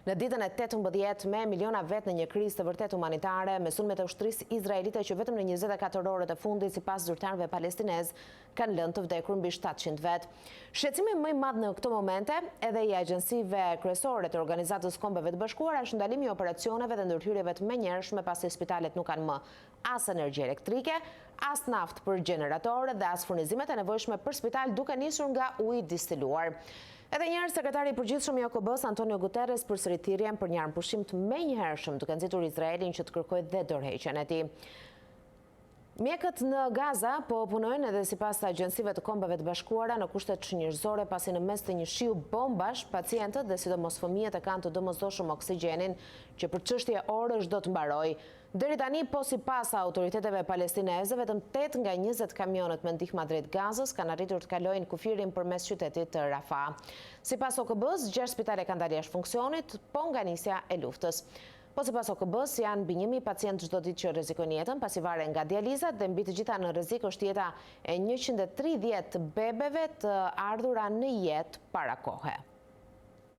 Në ditën e 18 me miliona vetë në një krizë të vërtet humanitare, me sulmet e ushtrisë izraelite që vetëm në 24 orët e fundit sipas zyrtarëve palestinez kanë lënë të vdekur mbi 700 vetë. Shqetësimi më i madh në këto momente, edhe i agjensive kryesore të Organizatës Kombeve të Bashkuara, është ndalimi i operacioneve dhe ndërhyrjeve të menjëhershme pasi spitalet nuk kanë më as energji elektrike, as naftë për gjeneratorë dhe as furnizimet e nevojshme për spital, duke nisur nga uji distiluar. Edhe njërë, sekretari i përgjithshëm i OKB-s, Antonio Guterres, përsëri thirrjen për një armëpushim të menjëhershëm, duke nxitur Izraelin që të kërkojë dhe dorëheqjen e tij. Mjekët në Gaza po punojnë edhe sipas të agjensive të Kombeve të Bashkuara në kushte çmimërzore, pasi në mes të një shiu bombash, pacientët dhe sidomos fëmijët e kanë të domosdoshëm oksigjenin që për çështje orësh do të mbarojë. Deri tani, po sipas autoriteteve palestineze, vetëm 8 nga 20 kamionet me ndihmë drejt Gazës kanë arritur të kalojnë kufirin përmes qytetit të Rafah. Sipas OKB-s, 6 spitale kanë dalë jashtë funksionit, po nga nisja e luftës. Po sipas OKB-s, janë mbi 1000 pacientë çdo ditë që rrezikojnë jetën pasi varen nga dializat dhe mbi të gjitha në rrezik është jeta e 130 bebeve të ardhura në jetë para kohe.